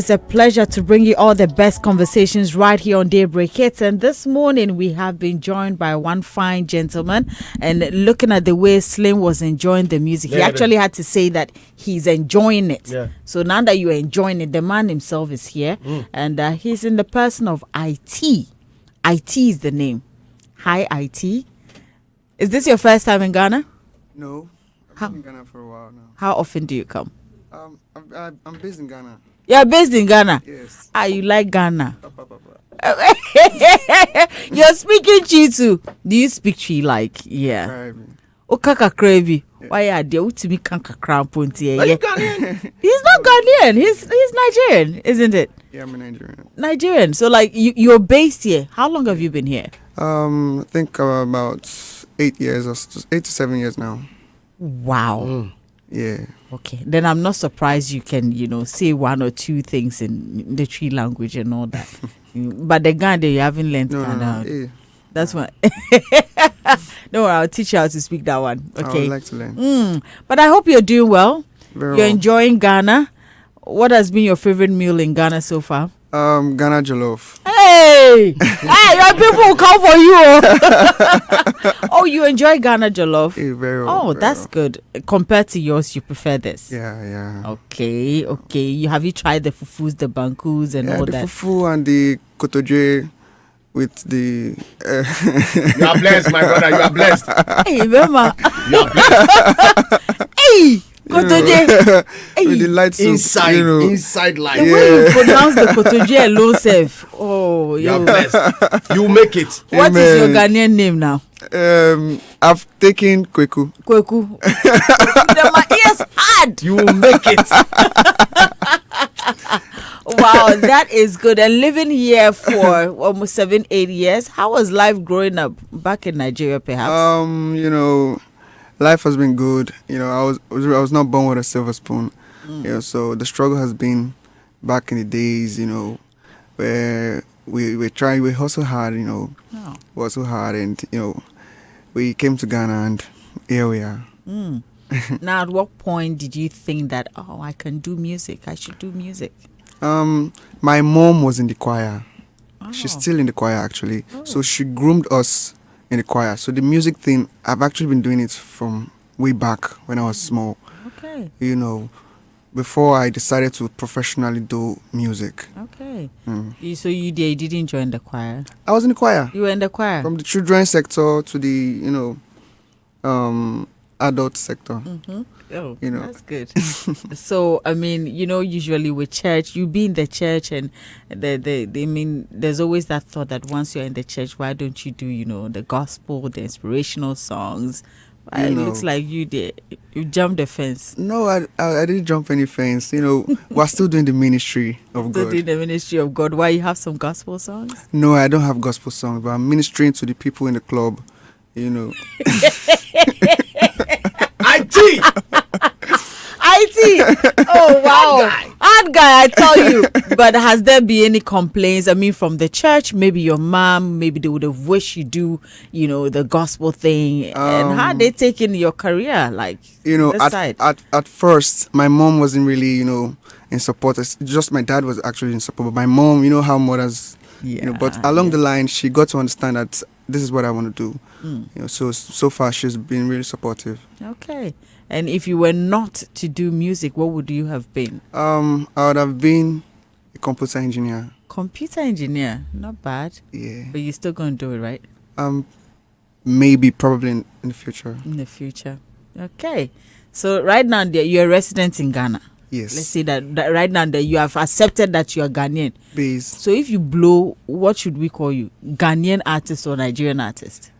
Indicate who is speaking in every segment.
Speaker 1: It's a pleasure to bring you all the best conversations right here on Daybreak Hits. And this morning we have been joined by one fine gentleman. And looking at the way Slim was enjoying the music, he actually had to say that he's enjoying it. Yeah. So now that you're enjoying it, the man himself is here. And he's in the person of ITEE. ITEE is the name. Hi, ITEE. Is this your first time in Ghana?
Speaker 2: No. I've been in Ghana for a while now.
Speaker 1: How often do you come?
Speaker 2: I'm based in Ghana.
Speaker 1: You're based in Ghana?
Speaker 2: Yes.
Speaker 1: You like Ghana? You're speaking Chi too. Do you speak Chi like? Yeah. Okaka Krabi. Why are they utimi kanka krampunti?
Speaker 2: Are you Ghanaian?
Speaker 1: He's not Ghanaian. He's Nigerian, isn't it?
Speaker 2: Yeah, I'm a Nigerian.
Speaker 1: Nigerian. So like you're based here. How long have you been here?
Speaker 2: I think about 8 years or 8 to 7 years now.
Speaker 1: Wow.
Speaker 2: Yeah.
Speaker 1: Okay. Then I'm not surprised you can, say one or two things in the Tree language and all that. But the Ghana you haven't learned.
Speaker 2: No.
Speaker 1: That's why. No, I'll teach you how to speak that one. Okay.
Speaker 2: I would like to learn.
Speaker 1: But I hope you're doing well.
Speaker 2: Very
Speaker 1: You're
Speaker 2: well.
Speaker 1: enjoying Ghana. What has been your favorite meal in Ghana so far?
Speaker 2: Ghana Jollof.
Speaker 1: Hey, your people will come for you. Oh, you enjoy Ghana Jollof?
Speaker 2: Yeah, very well.
Speaker 1: Oh, that's good. Compared to yours, you prefer this?
Speaker 2: Yeah.
Speaker 1: Okay. Have you tried the fufus, the bankus, and all
Speaker 2: the
Speaker 1: that?
Speaker 2: fufu and the kotoje with the...
Speaker 3: You are blessed, my brother. You are blessed.
Speaker 1: Hey, Mama.
Speaker 3: You are blessed.
Speaker 1: Hey, kotoje.
Speaker 2: with the light soup.
Speaker 3: Inside light.
Speaker 1: The way you pronounce the kotoje alone, self. Oh,
Speaker 3: you are blessed. You make it.
Speaker 1: What is your Ghanaian name now?
Speaker 2: I've taken Kweku.
Speaker 1: Kweku. My ears hard.
Speaker 3: You make it.
Speaker 1: Wow, that is good. And living here for almost 7-8 years, how was life growing up back in Nigeria, perhaps?
Speaker 2: Life has been good. I was not born with a silver spoon. So the struggle has been back in the days, where we hustle hard, hustle hard, and we came to Ghana, and here we are.
Speaker 1: Now, at what point did you think that I can do music? I should do music.
Speaker 2: My mom was in the choir. She's still in the choir actually. So she groomed us in the choir. So the music thing, I've actually been doing it from way back when I was small.
Speaker 1: Okay.
Speaker 2: Before I decided to professionally do music.
Speaker 1: Okay. So you didn't join the choir? I
Speaker 2: was in the choir.
Speaker 1: You were in the choir?
Speaker 2: From the children's sector to the, adult sector.
Speaker 1: Oh, that's good. So, usually with church, you be in the church and there's always that thought that once you're in the church, why don't you do, the gospel, the inspirational songs? It looks like you did. You jumped the fence.
Speaker 2: No, I didn't jump any fence. We're still doing the ministry of God.
Speaker 1: Still doing the ministry of God. Why, you have some gospel songs?
Speaker 2: No, I don't have gospel songs, but I'm ministering to the people in the club,
Speaker 3: ITEE!
Speaker 1: ITEE! Oh, wow. Hard guy, I tell you. But has there been any complaints? From the church, maybe your mom, maybe they would have wished you do, the gospel thing. And how they taking your career?
Speaker 2: At first, my mom wasn't really, in support. It's just my dad was actually in support. But my mom, how mothers, but along the line, she got to understand that this is what I want to do. So far she's been really supportive.
Speaker 1: Okay. And if you were not to do music, what would you have been?
Speaker 2: I would have been a computer engineer.
Speaker 1: Computer engineer, not bad.
Speaker 2: Yeah.
Speaker 1: But you're still going to do it, right?
Speaker 2: Maybe, probably in the future.
Speaker 1: In the future. Okay. So right now you're a resident in Ghana.
Speaker 2: Yes.
Speaker 1: Let's say that right now that you have accepted that you are Ghanaian.
Speaker 2: Based.
Speaker 1: So if you blow, what should we call you? Ghanaian artist or Nigerian artist?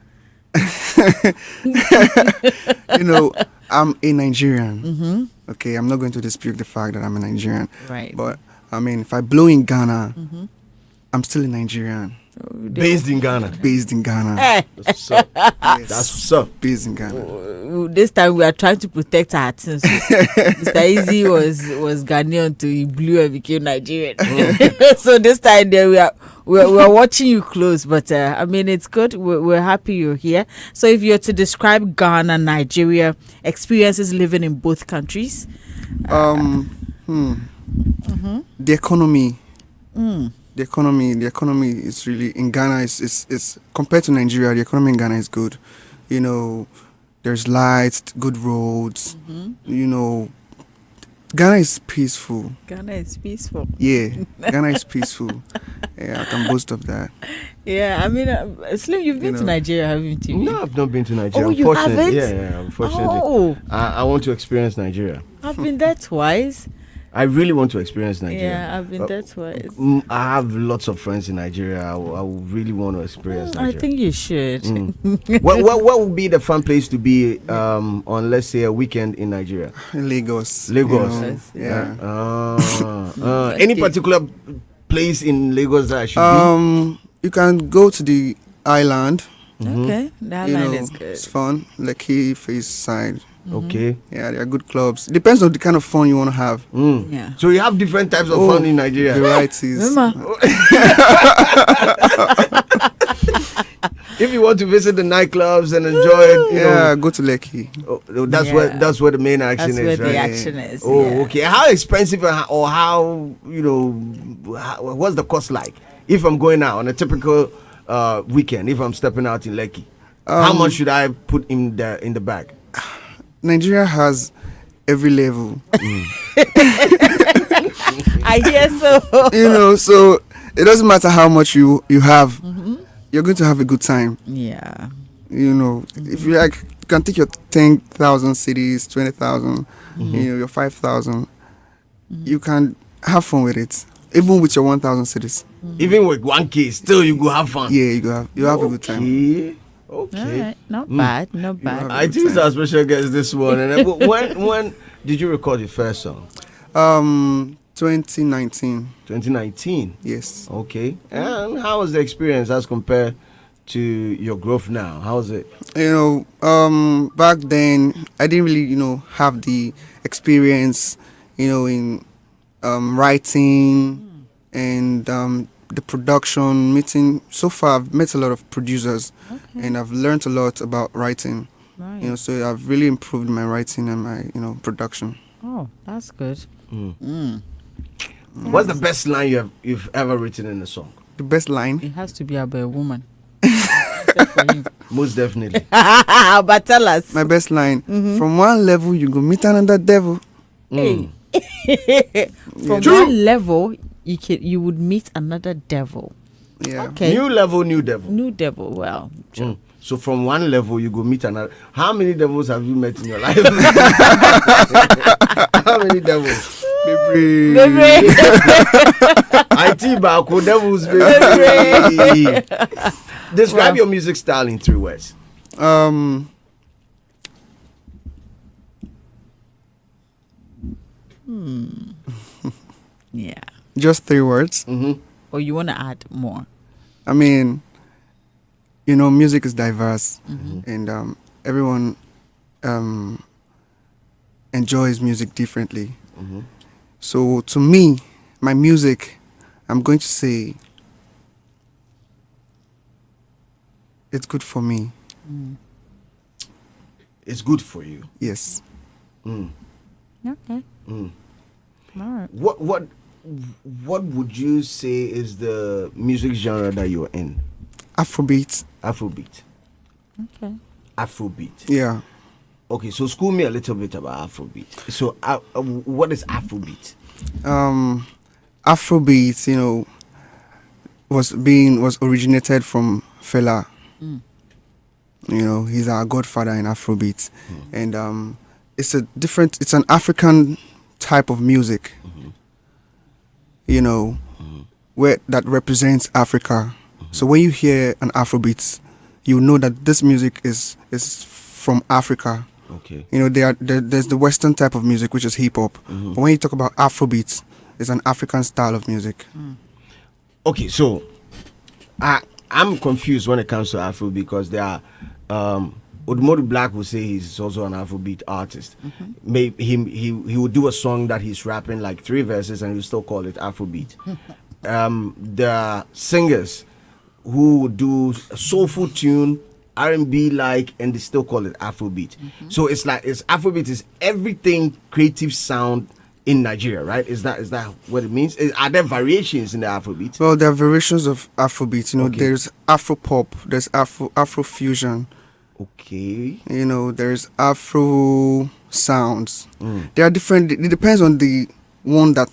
Speaker 2: I'm a Nigerian. Okay, I'm not going to dispute the fact that I'm a Nigerian.
Speaker 1: Right.
Speaker 2: But if I blow in Ghana, I'm still a Nigerian.
Speaker 3: Based in Ghana.
Speaker 2: Based in Ghana.
Speaker 3: That's what's up.
Speaker 2: Yes.
Speaker 3: That's what's up.
Speaker 2: Based in Ghana.
Speaker 1: This time we are trying to protect our artists. Mr. Easy was Ghanaian till he blew and became Nigerian. So this time there we're watching you close, but it's good. We're happy you're here. So if you're to describe Ghana, Nigeria, experiences living in both countries.
Speaker 2: the economy.
Speaker 1: Mm.
Speaker 2: The economy is really in Ghana is compared to Nigeria. The economy in Ghana is good. You know, there's lights, good roads. You know, Ghana is peaceful.
Speaker 1: Ghana is peaceful.
Speaker 2: Yeah, Ghana is peaceful. Yeah, I can boast of that.
Speaker 1: Yeah, I mean, Slim, you've been to Nigeria, haven't you?
Speaker 3: No, I've not been to Nigeria.
Speaker 1: Oh, you haven't?
Speaker 3: Yeah, unfortunately.
Speaker 1: Oh,
Speaker 3: I want to experience Nigeria.
Speaker 1: I've been there twice.
Speaker 3: I really want to experience Nigeria.
Speaker 1: Yeah, I've been there twice.
Speaker 3: I have lots of friends in Nigeria. I would really want to experience
Speaker 1: I
Speaker 3: Nigeria.
Speaker 1: think you should.
Speaker 3: What would be the fun place to be on, let's say, a weekend in Nigeria?
Speaker 2: Lagos.
Speaker 3: Lagos.
Speaker 2: You know, yeah.
Speaker 3: Any particular place in Lagos that I should be?
Speaker 2: You can go to the island.
Speaker 1: Okay, that
Speaker 2: You
Speaker 1: line
Speaker 2: know,
Speaker 1: is good.
Speaker 2: it's fun. Lekki, Face Side.
Speaker 3: Okay.
Speaker 2: Yeah, there are good clubs. Depends on the kind of fun you want to have.
Speaker 1: Yeah.
Speaker 3: So you have different types of fun in Nigeria.
Speaker 2: Varieties.
Speaker 1: Remember?
Speaker 3: If you want to visit the nightclubs and enjoy it,
Speaker 2: Yeah, go to Lekki.
Speaker 3: that's where the main action
Speaker 1: That's
Speaker 3: is,
Speaker 1: where
Speaker 3: right?
Speaker 1: the action is.
Speaker 3: Oh,
Speaker 1: yeah.
Speaker 3: okay. How expensive or how what's the cost like? If I'm going out on a typical weekend, if I'm stepping out in Lekki, how much should I put in the bag?
Speaker 2: Nigeria has every level.
Speaker 1: I hear so.
Speaker 2: You know, so it doesn't matter how much you have. You're going to have a good time.
Speaker 1: Yeah.
Speaker 2: You know, if you like, you can take your 10,000 cities, 20,000, you know, your 5,000. You can have fun with it, even with your 1,000 cities.
Speaker 3: Even with 1K, still you go have fun.
Speaker 2: Yeah, you have a good time.
Speaker 3: Okay.
Speaker 1: All right. Not bad. Not bad.
Speaker 3: I think our special guest this morning. When did you record your first song?
Speaker 2: 2019.
Speaker 3: 2019.
Speaker 2: Yes.
Speaker 3: Okay. And how was the experience as compared to your growth now? How was it?
Speaker 2: You know, back then I didn't really, you know, have the experience, you know, in writing and the production, meeting. So far I've met a lot of producers and I've learned a lot about writing.
Speaker 1: Right.
Speaker 2: You know, so I've really improved my writing and my, you know, production.
Speaker 1: Oh, that's good.
Speaker 3: What's the best line you've ever written in a song?
Speaker 2: The best line.
Speaker 1: It has to be about a woman. Except for him.
Speaker 3: Most definitely.
Speaker 1: But tell us.
Speaker 2: My best line. From one level you go meet another devil.
Speaker 1: Hey. From
Speaker 3: True.
Speaker 1: one level, you would meet another devil.
Speaker 2: Yeah.
Speaker 1: Okay.
Speaker 3: New level, new devil.
Speaker 1: New devil. Well, true.
Speaker 3: So from one level you go meet another. How many devils have you met in your life? How many devils?
Speaker 2: Baby.
Speaker 3: ITEE Bako devils, baby. Describe your music style in 3 words.
Speaker 1: Yeah.
Speaker 2: Just 3 words.
Speaker 1: Or you want to add more?
Speaker 2: I mean, you know, music is diverse, and everyone enjoys music differently. So to me, my music, I'm going to say, it's good for me.
Speaker 3: It's good for you.
Speaker 2: Yes.
Speaker 1: Okay. All right.
Speaker 3: What would you say is the music genre that you're in?
Speaker 2: Afrobeat.
Speaker 3: Afrobeat.
Speaker 1: Okay.
Speaker 3: Afrobeat.
Speaker 2: Yeah.
Speaker 3: Okay, so school me a little bit about Afrobeat. So, what is Afrobeat?
Speaker 2: Afrobeat, you know, was originated from Fela. You know, he's our godfather in Afrobeat, and it's an African type of music. You know, where that represents Africa. So when you hear an Afrobeat, you know that this music is from Africa.
Speaker 3: Okay.
Speaker 2: You know, there's the Western type of music, which is hip hop. But when you talk about Afrobeats, it's an African style of music.
Speaker 3: Okay, so I'm confused when it comes to Afro because there are Odumodu Black will say he's also an Afrobeat artist. Maybe he would do a song that he's rapping like 3 verses and he'll still call it Afrobeat. There are singers who would do a soulful tune, R&B like, and they still call it Afrobeat. So it's Afrobeat is everything creative sound in Nigeria, right? Is that what it means? Are there variations in the Afrobeat?
Speaker 2: Well, there are variations of Afrobeat. You know,
Speaker 3: Okay.
Speaker 2: there's Afro pop, there's Afro fusion.
Speaker 3: Okay.
Speaker 2: You know, there's Afro sounds. There are different. It depends on the one that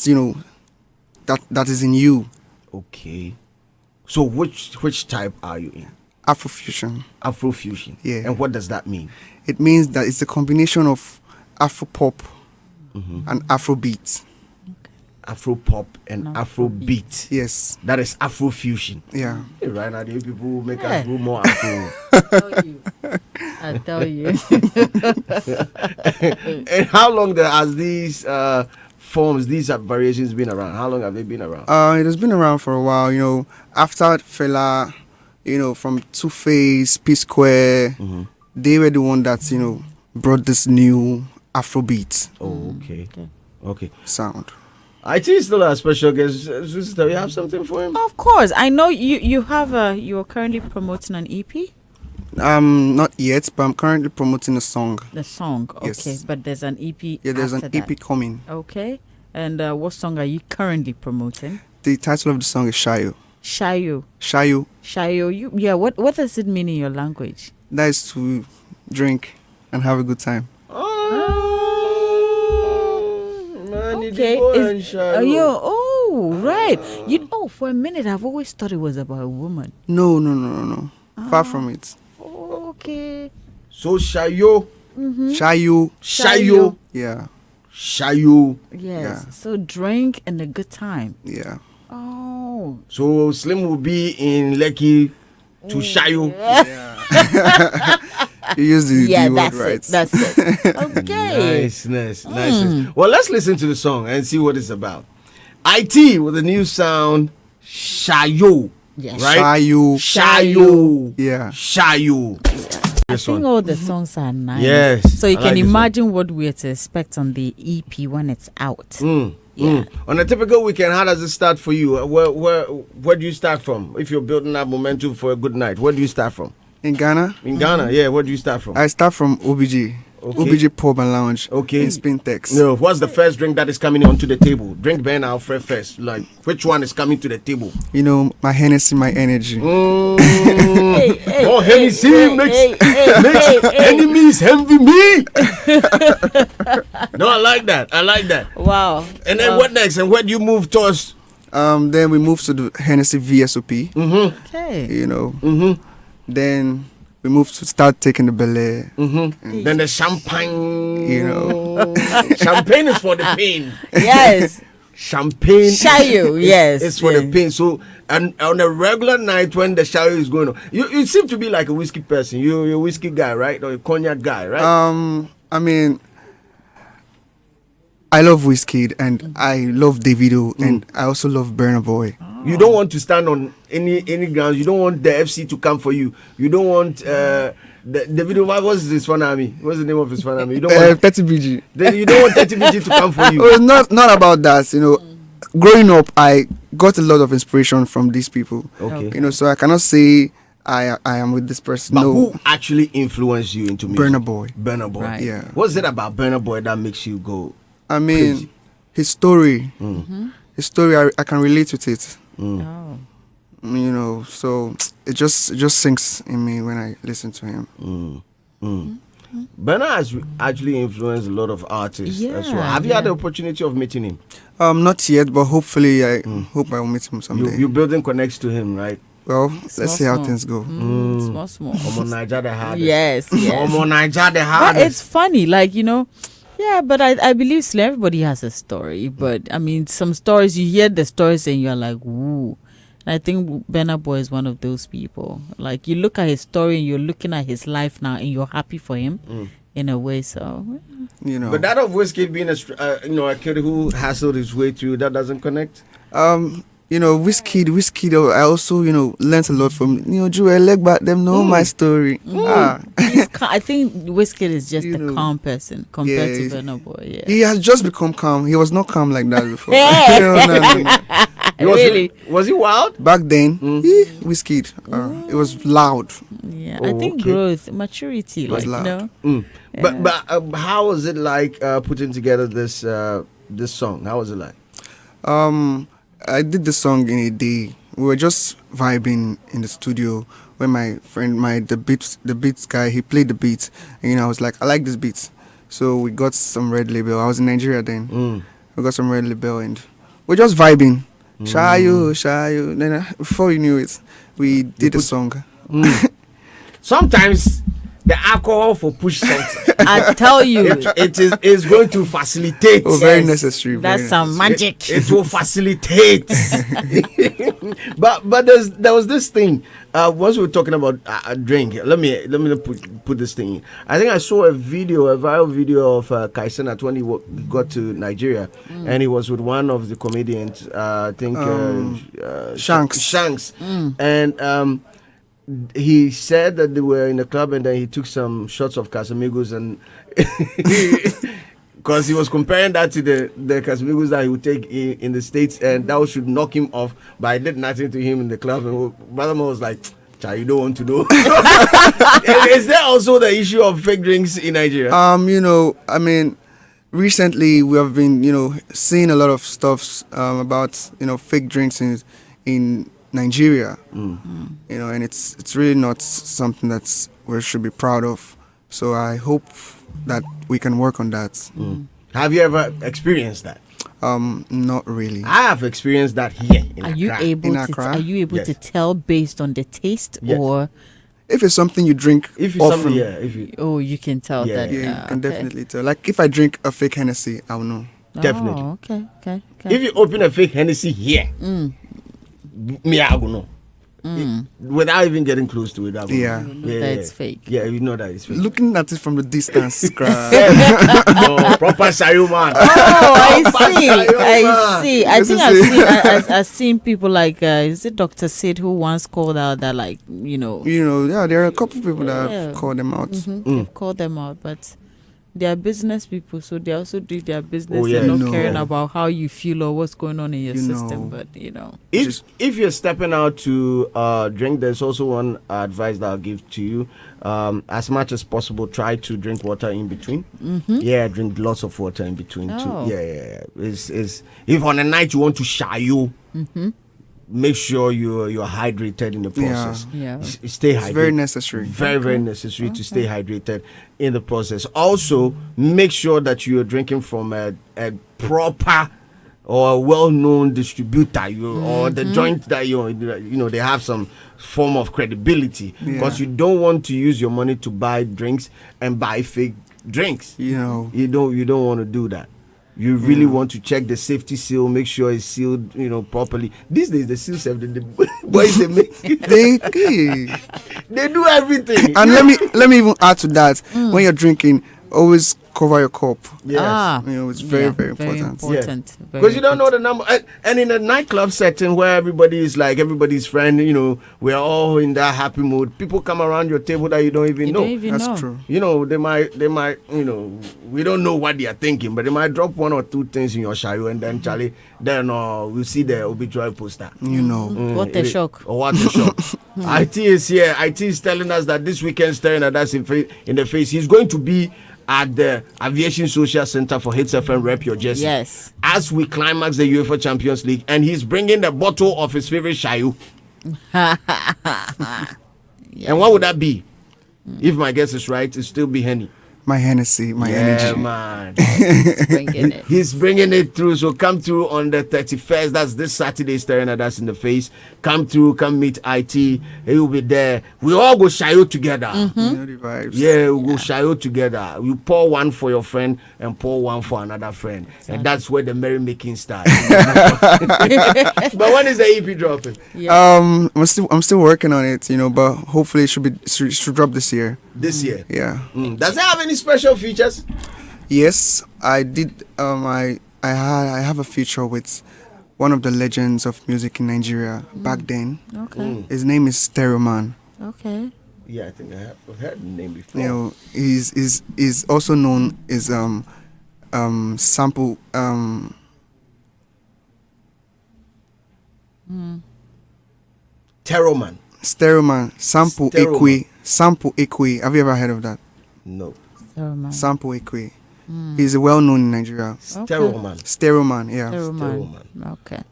Speaker 2: that is in you.
Speaker 3: Okay. So which type are you in?
Speaker 2: Afro fusion.
Speaker 3: Afrofusion.
Speaker 2: Yeah.
Speaker 3: And what does that mean?
Speaker 2: It means that it's a combination of Afro pop and Afro beats.
Speaker 3: Afro pop and Afro beat.
Speaker 2: Yes.
Speaker 3: That is Afrofusion.
Speaker 2: Yeah.
Speaker 3: Hey, right now, the people who make
Speaker 1: Yeah.
Speaker 3: us do more Afro.
Speaker 1: I tell you.
Speaker 3: And how long has these forms, these variations been around? How long have they been around?
Speaker 2: It has been around for a while. You know, after Fela, from Two Face, P Square, they were the one that brought this new Afrobeat
Speaker 3: Oh, okay. Okay.
Speaker 2: sound.
Speaker 3: ITEE is still a special guest. Sister, you have something for him?
Speaker 1: Of course, I know you have you are currently promoting an EP.
Speaker 2: Not yet, but I'm currently promoting a song.
Speaker 1: The song,
Speaker 2: Yes.
Speaker 1: okay, but there's an EP.
Speaker 2: Yeah, there's an
Speaker 1: after
Speaker 2: EP
Speaker 1: that.
Speaker 2: coming.
Speaker 1: Okay, and what song are you currently promoting?
Speaker 2: The title of the song is Shayo.
Speaker 1: Shayo.
Speaker 2: Shayo,
Speaker 1: Shayo. What does it mean in your language?
Speaker 2: that is to drink and have a good time.
Speaker 3: Man,
Speaker 1: Okay. Right. For a minute I've always thought it was about a woman.
Speaker 2: No. Far from it.
Speaker 1: Okay.
Speaker 3: So Shayo.
Speaker 2: Shayo.
Speaker 3: Shayo.
Speaker 2: Yeah.
Speaker 3: Shayo.
Speaker 1: Yes.
Speaker 2: Yeah.
Speaker 1: So drink and a good time.
Speaker 2: Yeah.
Speaker 1: Oh.
Speaker 3: So Slim will be in Lekki to Shayo.
Speaker 2: You use the word
Speaker 1: that's
Speaker 2: right.
Speaker 1: it. That's it. Okay.
Speaker 3: Nice. Well, let's listen to the song and see what it's about. ITEE with a new sound, Shayo.
Speaker 1: Yes.
Speaker 3: Right?
Speaker 2: Shayo.
Speaker 3: Shayo.
Speaker 2: Yeah.
Speaker 3: Shayo.
Speaker 1: I
Speaker 3: This
Speaker 1: think
Speaker 3: one.
Speaker 1: all the songs are nice.
Speaker 3: Yes,
Speaker 1: So you
Speaker 3: I
Speaker 1: can
Speaker 3: like this one.
Speaker 1: imagine what we're to expect on the EP when it's out. Yeah.
Speaker 3: On a typical weekend, how does it start for you? Where do you start from? If you're building up momentum for a good night, where do you start from?
Speaker 2: In Ghana,
Speaker 3: In Ghana, yeah, where do you start from?
Speaker 2: I start from OBG.
Speaker 3: Okay.
Speaker 2: OBG Pub and Lounge.
Speaker 3: Okay.
Speaker 2: In Spintex.
Speaker 3: No, what's the first drink that is coming onto the table? Drink Ben Alfred first. Like, which one is coming to the table?
Speaker 2: My Hennessy, my energy.
Speaker 3: Oh, Hennessy makes enemies envy me. No, I like that.
Speaker 1: Wow.
Speaker 3: And then what next? And where do you move towards?
Speaker 2: Then we move to the Hennessy VSOP.
Speaker 1: Okay.
Speaker 2: Then we move to start taking the Bel-Air.
Speaker 3: Then the champagne. Champagne is for the pain.
Speaker 1: Yes.
Speaker 3: Champagne.
Speaker 1: Shayo, yes.
Speaker 3: It's for the pain. So, and on a regular night when the shower is going on, you seem to be like a whiskey person. You're a whiskey guy, right? Or a cognac guy, right?
Speaker 2: I love Wizkid and I love Davido and I also love Burna Boy.
Speaker 3: You don't want to stand on any grounds. You don't want the FC to come for you. You don't want the video. What's his fan army? What's the name of his fan army? You don't want.
Speaker 2: 30 BG.
Speaker 3: You don't want 30 BG to come for you.
Speaker 2: Oh, not about that. Growing up, I got a lot of inspiration from these people.
Speaker 3: Okay.
Speaker 2: So I cannot say I am with this person.
Speaker 3: But
Speaker 2: no.
Speaker 3: who actually influenced you into music?
Speaker 2: Burna Boy.
Speaker 3: Burna Boy.
Speaker 1: Right.
Speaker 2: Yeah.
Speaker 3: What's it about Burna Boy that makes you go?
Speaker 2: His story. His story, I can relate with it.
Speaker 1: Oh.
Speaker 2: So it just sinks in me when I listen to him.
Speaker 3: Burna has actually influenced a lot of artists as well.
Speaker 1: Yeah,
Speaker 3: Have you had the opportunity of meeting him?
Speaker 2: Not yet, but hopefully I hope I will meet him someday.
Speaker 3: You're building connects to him, right?
Speaker 2: Well, let's see how
Speaker 1: Small.
Speaker 2: things go.
Speaker 1: Small.
Speaker 3: Omo Naija the hardest.
Speaker 1: Yes.
Speaker 3: Omo Naija the
Speaker 1: But
Speaker 3: hardest.
Speaker 1: it's funny, yeah, but I believe everybody has a story. But I mean, some stories, you hear the stories and you're like, woo. And I think Burna Boy is one of those people. Like, you look at his story and you're looking at his life now and you're happy for him in a way. So,
Speaker 3: But that of Wizkid being a kid who hassled his way through, that doesn't connect.
Speaker 2: Wizkid, I also, learned a lot from, Joel Legbat, them know my story.
Speaker 1: I think Wizkid is just a
Speaker 2: know.
Speaker 1: calm person compared to
Speaker 2: Yeah,
Speaker 1: Burna Boy. Yeah.
Speaker 2: He has just become calm. He was not calm like that before. No.
Speaker 1: Really?
Speaker 3: Was he wild?
Speaker 2: Back then, Wizkid, it was loud.
Speaker 1: Yeah.
Speaker 3: Oh,
Speaker 1: I think
Speaker 3: okay.
Speaker 1: growth, maturity,
Speaker 2: Was loud.
Speaker 1: Yeah.
Speaker 3: But how was it like putting together this this song? How was it like?
Speaker 2: I did the song in a day. We were just vibing in the studio when my friend, the beats guy, he played the beats, and I was like, I like this beats. So we got some red label. I was in Nigeria then. We got some red label and we're just vibing. Shayo. Then before you knew it, we did a song.
Speaker 3: Sometimes the alcohol for push something.
Speaker 1: I tell you,
Speaker 3: it is going to facilitate.
Speaker 2: Oh, very necessary.
Speaker 1: That's some magic.
Speaker 3: It will facilitate. but there was this thing. Once we were talking about a drink, let me put this thing in. I think I saw a viral video of Kaisena when he got to Nigeria, and he was with one of the comedians. I think
Speaker 2: Shanks.
Speaker 3: And he said that they were in a club, and then he took some shots of Casamigos, and because he was comparing that to the Casamigos that he would take in the States, and that should knock him off, but I did nothing to him in the club. And Brother Mo was like, you don't want to know. Is there also the issue of fake drinks in Nigeria?
Speaker 2: I mean, recently we have been, seeing a lot of stuff about, fake drinks in Nigeria, and it's really not something that's we should be proud of. So I hope that we can work on that.
Speaker 3: Have you ever experienced that?
Speaker 2: Not really.
Speaker 3: I have experienced that here in
Speaker 1: Are
Speaker 3: Accra.
Speaker 1: you able
Speaker 3: Yes.
Speaker 1: to tell based on the taste,
Speaker 3: Yes.
Speaker 1: or
Speaker 2: If it's something you drink often,
Speaker 1: you can tell that?
Speaker 2: you can definitely tell. Like if I drink a fake Hennessy, I'll know.
Speaker 3: Definitely.
Speaker 1: Oh, okay.
Speaker 3: If you open a fake Hennessy here, me I will know. Without even getting close to it, I will
Speaker 2: Yeah.
Speaker 3: know.
Speaker 1: That it's fake.
Speaker 3: Yeah, you know that it's fake.
Speaker 2: Looking at it from the distance, cry.
Speaker 3: No, proper Sayo man.
Speaker 1: Oh, I
Speaker 3: Proper
Speaker 1: see. I think I've seen people like is it Dr. Sid who once called out that
Speaker 2: There are a couple people that have called them out.
Speaker 1: they've called them out, but they are business people, so they also do their business.
Speaker 3: Oh, yeah.
Speaker 1: They're not
Speaker 2: No.
Speaker 1: caring about how you feel or what's going on in your
Speaker 2: You
Speaker 1: system.
Speaker 2: know.
Speaker 1: But
Speaker 3: If you're stepping out to drink, there's also one advice that I'll give to you. As much as possible, try to drink water in between. Yeah, drink lots of water in between
Speaker 1: Oh.
Speaker 3: too. Yeah. It's if on a night you want to shy you, make sure you're hydrated in the process.
Speaker 1: Yeah.
Speaker 3: Stay hydrated.
Speaker 2: It's very necessary.
Speaker 3: Very necessary to stay hydrated in the process. Also, make sure that you're drinking from a proper or a well-known distributor, or the joint that they have some form of credibility, because you don't want to use your money to buy drinks and buy fake drinks. You don't want to do that. You really want to check the safety seal, make sure it's sealed, properly. These days, the seals have the boys they make. They do everything.
Speaker 2: And let me even add to that. When you're drinking, always cover your cup.
Speaker 3: Yes.
Speaker 2: It's very, very important.
Speaker 3: Because you don't know the number. And in a nightclub setting where everybody is like everybody's friend, we're all in that happy mood. People come around your table that you don't even know.
Speaker 2: That's true.
Speaker 3: They might, we don't know what they are thinking, but they might drop one or two things in your shayo, and then Charlie, then we'll see the obituary poster.
Speaker 1: What a shock.
Speaker 3: What a shock. ITEE is here. ITEE is telling us that this weekend, staring at us in the face, he's going to be at the Aviation Social Center for Hits FM. Rep your jersey.
Speaker 1: Yes.
Speaker 3: As we climax the UEFA Champions League, and he's bringing the bottle of his favorite shayu. And what would that be? If my guess is right, it'll still be Henny.
Speaker 2: My Hennessy, my energy.
Speaker 3: Man.
Speaker 1: Bringing it.
Speaker 3: He's bringing it through. So come through on the 31st. That's this Saturday, staring at us in the face. Come through, come meet ITEE. He will be there. We all go shayo together.
Speaker 2: The vibes.
Speaker 3: Yeah, we go shayo together. You pour one for your friend and pour one for another friend. And that's where the merrymaking starts. But when is the EP dropping?
Speaker 1: Yeah.
Speaker 2: I'm still working on it, but hopefully it should drop this year.
Speaker 3: This year.
Speaker 2: Yeah.
Speaker 3: Does it have any special features?
Speaker 2: Yes, I did. I have a feature with one of the legends of music in Nigeria back then.
Speaker 1: Okay.
Speaker 2: His name is Stereo Man.
Speaker 1: Okay.
Speaker 3: Yeah, I think I have heard the name before.
Speaker 2: He's also known as sample
Speaker 3: Terror Man.
Speaker 2: Stereo Man, sample
Speaker 3: Stereo
Speaker 2: Equi, sample Equi. Have you ever heard of that?
Speaker 3: No.
Speaker 1: So, man.
Speaker 2: Sample Equi. He's well known in Nigeria.
Speaker 3: Stereo Man.
Speaker 2: Stereo Man, yeah.
Speaker 1: Stereo Man.
Speaker 3: Man.
Speaker 1: Okay.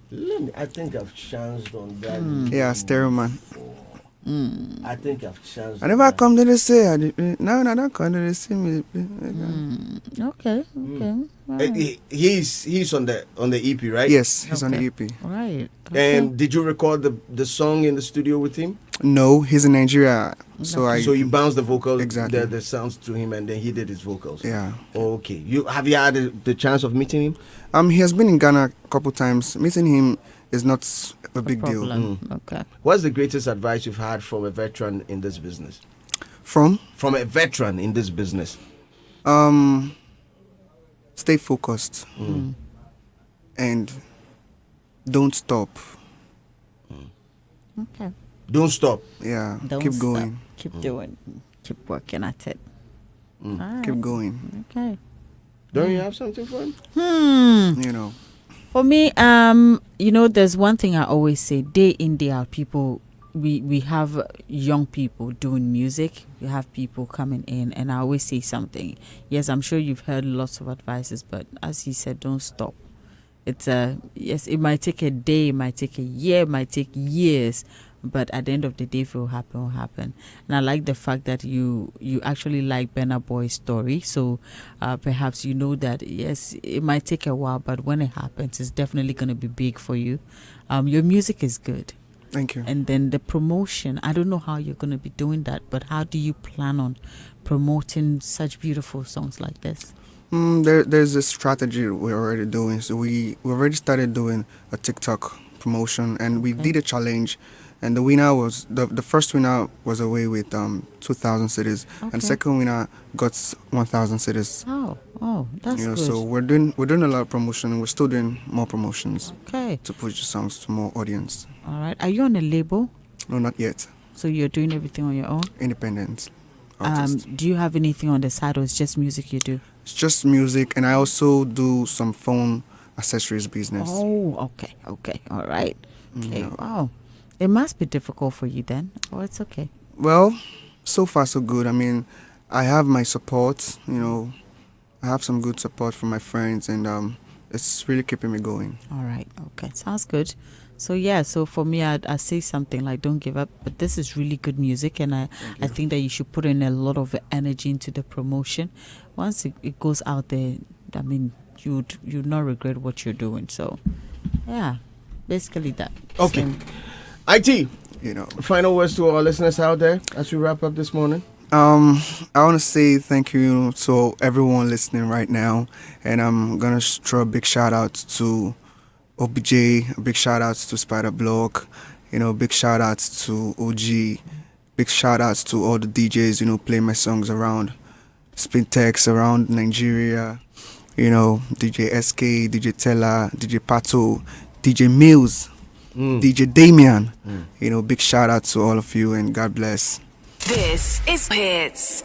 Speaker 3: I think I've chanced on that.
Speaker 2: Yeah, Stereo Man.
Speaker 3: I think I've chanced.
Speaker 2: I never come to the say. No, don't come to the see me.
Speaker 1: Okay. Right.
Speaker 3: He's on the EP, right?
Speaker 2: Yes, he's on the
Speaker 1: Okay.
Speaker 2: EP.
Speaker 1: Right. Okay.
Speaker 3: And did you record the song in the studio with him?
Speaker 2: No, he's in Nigeria. So
Speaker 3: So you bounced the vocals,
Speaker 2: Exactly.
Speaker 3: the sounds to him, and then he did his vocals.
Speaker 2: Yeah.
Speaker 3: Okay. Have you had the chance of meeting him?
Speaker 2: He has been in Ghana a couple times. Meeting him is not a big deal.
Speaker 1: Problem. Okay.
Speaker 3: What's the greatest advice you've had from a veteran in this business?
Speaker 2: From
Speaker 3: From a veteran in this business.
Speaker 2: stay focused and don't stop.
Speaker 1: Okay.
Speaker 3: Don't stop.
Speaker 2: Yeah,
Speaker 1: Don't
Speaker 2: keep
Speaker 1: stop.
Speaker 2: going.
Speaker 1: Keep doing. Keep working at it. All right.
Speaker 2: Keep going.
Speaker 1: Okay.
Speaker 3: Don't you have something for him?
Speaker 2: You know.
Speaker 1: For me, there's one thing I always say: day in, day out, people. We have young people doing music. We have people coming in, and I always say something. Yes, I'm sure you've heard lots of advices, but as he said, don't stop. It's yes, it might take a day, it might take a year, it might take years, but at the end of the day, if it will happen, it will happen. And I like the fact that you actually like Burna Boy's story. So perhaps you know that yes, it might take a while, but when it happens, it's definitely going to be big for you. Your music is good.
Speaker 2: Thank you.
Speaker 1: And then the promotion, I don't know how you're going to be doing that, but how do you plan on promoting such beautiful songs like this?
Speaker 2: There's a strategy we're already doing. So we already started doing a TikTok promotion, and we did a challenge. And the winner was the first winner was away with 2,000 cities, and second winner got 1,000 cities.
Speaker 1: Oh, that's good.
Speaker 2: So we're doing a lot of promotion, and we're still doing more promotions.
Speaker 1: Okay.
Speaker 2: To push the songs to more audience.
Speaker 1: All right. Are you on a label?
Speaker 2: No, not yet.
Speaker 1: So you're doing everything on your own?
Speaker 2: Independent artist.
Speaker 1: Do you have anything on the side, or it's just music you do?
Speaker 2: It's just music, and I also do some phone accessories business.
Speaker 1: Oh, okay. All right. Okay.
Speaker 2: Yeah.
Speaker 1: Wow. It must be difficult for you then. Oh, it's okay.
Speaker 2: Well, so far so good. I mean, I have my support. I have some good support from my friends, and it's really keeping me going.
Speaker 1: All right. Okay. Sounds good. So yeah, so for me, I'd say something like don't give up. But this is really good music, and I think that you should put in a lot of energy into the promotion. Once it goes out there, I mean, you'd not regret what you're doing. So yeah, basically that.
Speaker 3: Okay.
Speaker 1: So,
Speaker 3: ITEE,
Speaker 2: Final
Speaker 3: words to our listeners out there as we wrap up this morning.
Speaker 2: I want to say thank you to everyone listening right now, and I'm gonna throw a big shout out to OBJ, a big shout out to Spider Block, big shout out to OG, big shout outs to all the DJs, playing my songs around Spintex, around Nigeria, DJ SK, DJ Tella, DJ Pato, DJ Mills, DJ Damian, big shout out to all of you, and God bless.
Speaker 4: This is Hits.